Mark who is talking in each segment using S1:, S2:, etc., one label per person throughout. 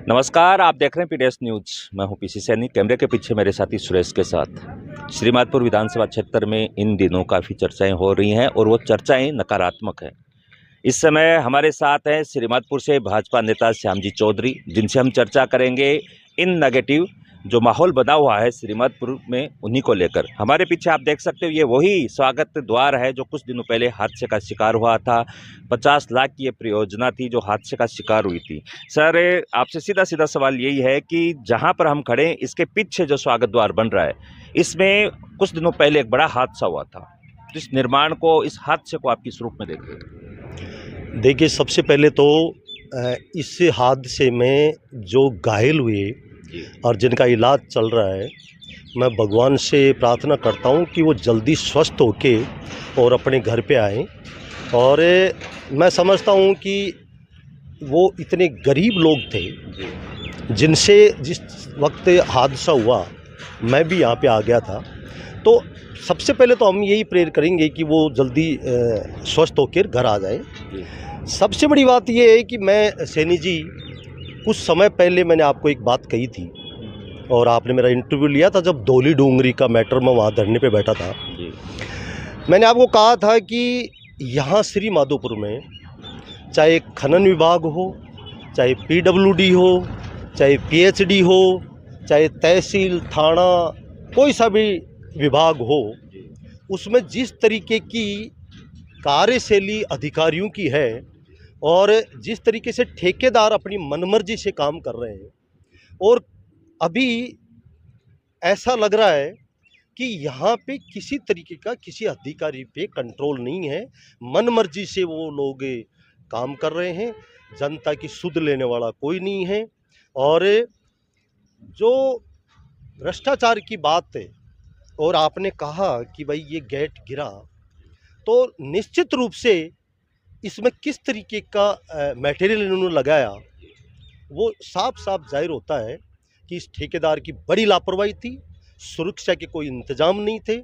S1: नमस्कार, आप देख रहे हैं पीडीएस न्यूज़। मैं हूं पीसी सैनी। कैमरे के पीछे मेरे साथी सुरेश के साथ। श्रीमाधपुर विधानसभा क्षेत्र में इन दिनों काफ़ी चर्चाएं हो रही हैं और वो चर्चाएं नकारात्मक हैं। इस समय हमारे साथ हैं श्रीमाधपुर से भाजपा नेता श्यामजी चौधरी, जिनसे हम चर्चा करेंगे इन नेगेटिव जो माहौल बना हुआ है श्रीमाधपुर में, उन्हीं को लेकर। हमारे पीछे आप देख सकते हो, ये वही स्वागत द्वार है जो कुछ दिनों पहले हादसे का शिकार हुआ था। 50 लाख की ये परियोजना थी जो हादसे का शिकार हुई थी। सर, आपसे सीधा सीधा सवाल यही है कि जहां पर हम खड़े हैं, इसके पीछे जो स्वागत द्वार बन रहा है, इसमें कुछ दिनों पहले एक बड़ा हादसा हुआ था। तो इस निर्माण को, इस हादसे को आप किस रूप में देख रहे हैं?
S2: देखिए, सबसे पहले तो इस हादसे में जो घायल हुए और जिनका इलाज चल रहा है, मैं भगवान से प्रार्थना करता हूं कि वो जल्दी स्वस्थ होके और अपने घर पे आएँ। और मैं समझता हूं कि वो इतने गरीब लोग थे, जिनसे जिस वक्त हादसा हुआ मैं भी यहाँ पे आ गया था। तो सबसे पहले तो हम यही प्रेयर करेंगे कि वो जल्दी स्वस्थ होकर घर आ जाएँ। सबसे बड़ी बात ये है कि मैं सैनी जी, कुछ समय पहले मैंने आपको एक बात कही थी और आपने मेरा इंटरव्यू लिया था जब धौली डोंगरी का मैटर में वहाँ धरने पे बैठा था। मैंने आपको कहा था कि यहाँ श्री माधोपुर में चाहे खनन विभाग हो, चाहे पीडब्ल्यूडी हो, चाहे पीएचडी हो, चाहे तहसील थाना, कोई सा भी विभाग हो, उसमें जिस तरीके की कार्यशैली अधिकारियों की है और जिस तरीके से ठेकेदार अपनी मनमर्जी से काम कर रहे हैं, और अभी ऐसा लग रहा है कि यहाँ पे किसी तरीके का किसी अधिकारी पे कंट्रोल नहीं है। मनमर्जी से वो लोग काम कर रहे हैं, जनता की सुध लेने वाला कोई नहीं है। और जो भ्रष्टाचार की बात है, और आपने कहा कि भाई ये गेट गिरा, तो निश्चित रूप से इसमें किस तरीके का मटेरियल इन्होंने लगाया, वो साफ साफ जाहिर होता है कि इस ठेकेदार की बड़ी लापरवाही थी, सुरक्षा के कोई इंतजाम नहीं थे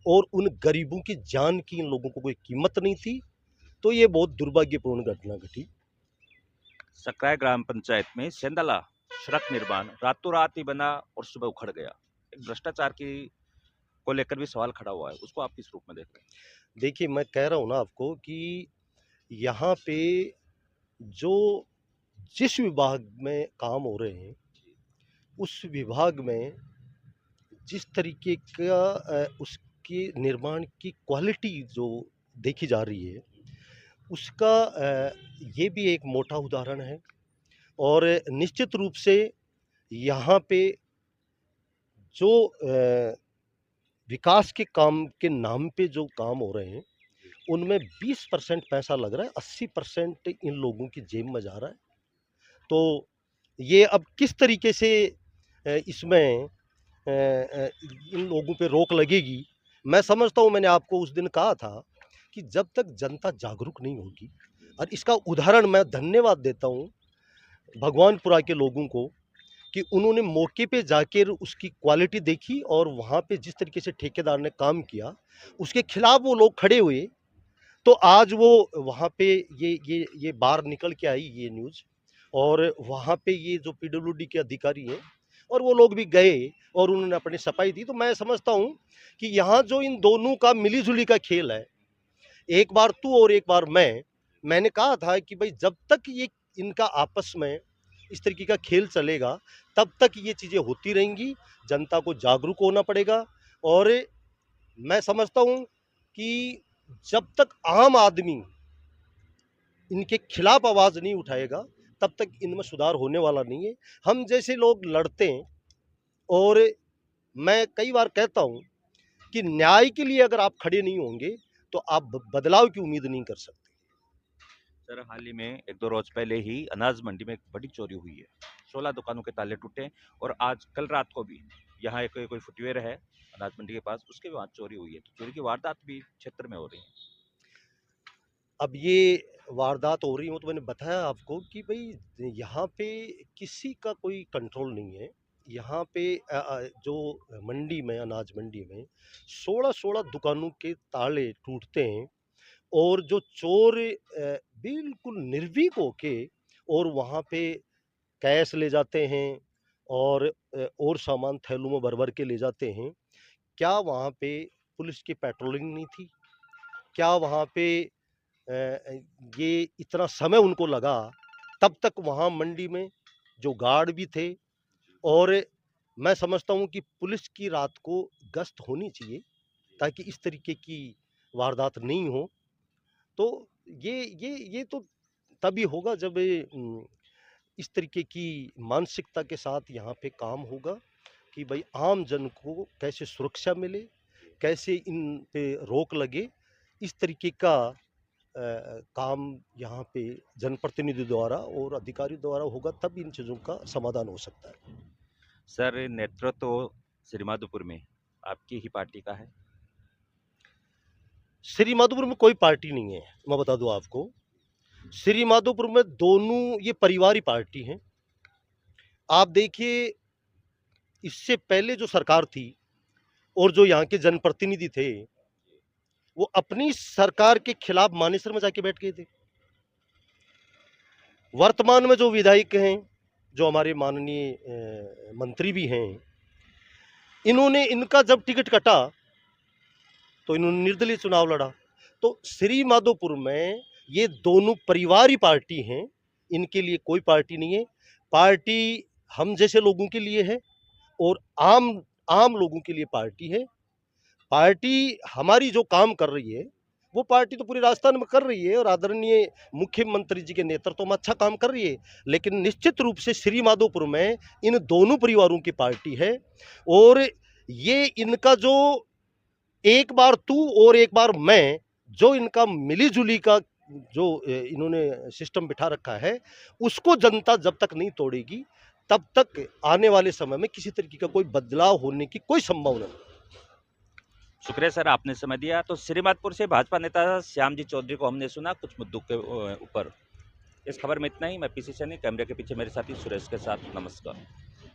S2: और उन गरीबों की जान की इन लोगों को कोई कीमत नहीं थी। तो ये बहुत दुर्भाग्यपूर्ण घटना घटी।
S1: सकराय ग्राम पंचायत में सेंदला सड़क निर्माण रातों रात ही बना और सुबह उखड़ गया। एक भ्रष्टाचार की को लेकर भी सवाल खड़ा हुआ है, उसको आप किस रूप में देख रहे हैं?
S2: देखिए, मैं कह रहा हूँ ना आपको कि यहाँ पे जो जिस विभाग में काम हो रहे हैं, उस विभाग में जिस तरीके का उसके निर्माण की क्वालिटी जो देखी जा रही है, उसका ये भी एक मोटा उदाहरण है। और निश्चित रूप से यहाँ पे जो विकास के काम के नाम पे जो काम हो रहे हैं, उनमें 20% पैसा लग रहा है, 80% इन लोगों की जेब में जा रहा है। तो ये अब किस तरीके से इसमें इन लोगों पे रोक लगेगी, मैं समझता हूँ, मैंने आपको उस दिन कहा था कि जब तक जनता जागरूक नहीं होगी। और इसका उदाहरण मैं धन्यवाद देता हूँ भगवानपुरा के लोगों को कि उन्होंने मौके पे जाकर उसकी क्वालिटी देखी और वहाँ पे जिस तरीके से ठेकेदार ने काम किया, उसके खिलाफ वो लोग खड़े हुए। तो आज वो वहाँ पे ये बाहर निकल के आई ये न्यूज़, और वहाँ पे ये जो पीडब्ल्यूडी के अधिकारी हैं और वो लोग भी गए और उन्होंने अपनी सफाई दी। तो मैं समझता हूँ कि यहाँ जो इन दोनों का मिली-जुली का खेल है, एक बार तू और एक बार मैंने कहा था कि भाई जब तक ये इनका आपस में इस तरीके का खेल चलेगा, तब तक ये चीज़ें होती रहेंगी। जनता को जागरूक होना पड़ेगा। और मैं समझता हूँ कि जब तक आम आदमी इनके खिलाफ आवाज़ नहीं उठाएगा, तब तक इनमें सुधार होने वाला नहीं है। हम जैसे लोग लड़ते हैं, और मैं कई बार कहता हूँ कि न्याय के लिए अगर आप खड़े नहीं होंगे, तो आप बदलाव की उम्मीद नहीं कर सकते।
S1: सर, हाल ही में 1-2 रोज पहले ही अनाज मंडी में एक बड़ी चोरी हुई है। 16 दुकानों के ताले टूटे और आज कल रात को भी यहाँ एक कोई फुटवेयर है अनाज मंडी के पास, उसके भी वहाँ चोरी हुई है। तो चोरी की वारदात भी क्षेत्र में हो रही है।
S2: अब ये वारदात हो रही हो तो मैंने बताया आपको कि भाई यहाँ पे किसी का कोई कंट्रोल नहीं है। यहाँ पे जो मंडी में, अनाज मंडी में 16-16 दुकानों के ताले टूटते हैं, और जो चोर बिल्कुल निर्भीक होके और वहाँ पे कैश ले जाते हैं और सामान थैलों में भर-भर के ले जाते हैं। क्या वहाँ पे पुलिस की पेट्रोलिंग नहीं थी? क्या वहाँ पे ये इतना समय उनको लगा, तब तक वहाँ मंडी में जो गार्ड भी थे और मैं समझता हूँ कि पुलिस की रात को गश्त होनी चाहिए, ताकि इस तरीके की वारदात नहीं हो। तो ये तो तभी होगा जब इस तरीके की मानसिकता के साथ यहाँ पे काम होगा कि भाई आम जन को कैसे सुरक्षा मिले, कैसे इन पे रोक लगे। इस तरीके का काम यहाँ पे जनप्रतिनिधि द्वारा और अधिकारी द्वारा होगा, तब इन चीज़ों का समाधान हो सकता है।
S1: सर, नेतृत्व श्रीमाधोपुर में आपकी ही पार्टी का है?
S2: श्रीमाधोपुर में कोई पार्टी नहीं है, मैं बता दूँ आपको। श्रीमाधोपुर में दोनों ये परिवारी पार्टी हैं। आप देखिए, इससे पहले जो सरकार थी और जो यहाँ के जनप्रतिनिधि थे, वो अपनी सरकार के खिलाफ मानेसर में जाके बैठ गए थे। वर्तमान में जो विधायक हैं, जो हमारे माननीय मंत्री भी हैं, इन्होंने इनका जब टिकट कटा तो इन्होंने निर्दलीय चुनाव लड़ा। तो श्रीमाधोपुर में ये दोनों परिवारी पार्टी हैं, इनके लिए कोई पार्टी नहीं है। पार्टी हम जैसे लोगों के लिए है और आम आम लोगों के लिए पार्टी है। पार्टी हमारी जो काम कर रही है, वो पार्टी तो पूरे राजस्थान में कर रही है और आदरणीय मुख्यमंत्री जी के नेतृत्व में अच्छा काम कर रही है। लेकिन निश्चित रूप से श्रीमाधोपुर में इन दोनों परिवारों की पार्टी है और ये इनका जो एक बार तू और एक बार मैं, जो इनका मिली-जुली का जो इन्होंने सिस्टम बिठा रखा है, उसको जनता जब तक नहीं तोड़ेगी, तब तक आने वाले समय में किसी तरीके का कोई बदलाव होने की कोई संभावना नहीं।
S1: शुक्रिया सर, आपने समय दिया। तो श्रीमाधोपुर से भाजपा नेता श्याम जी चौधरी को हमने सुना कुछ मुद्दों के ऊपर। इस खबर में इतना ही। मैं पीसी सैनी, कैमरे के पीछे मेरे साथी सुरेश के साथ। नमस्कार।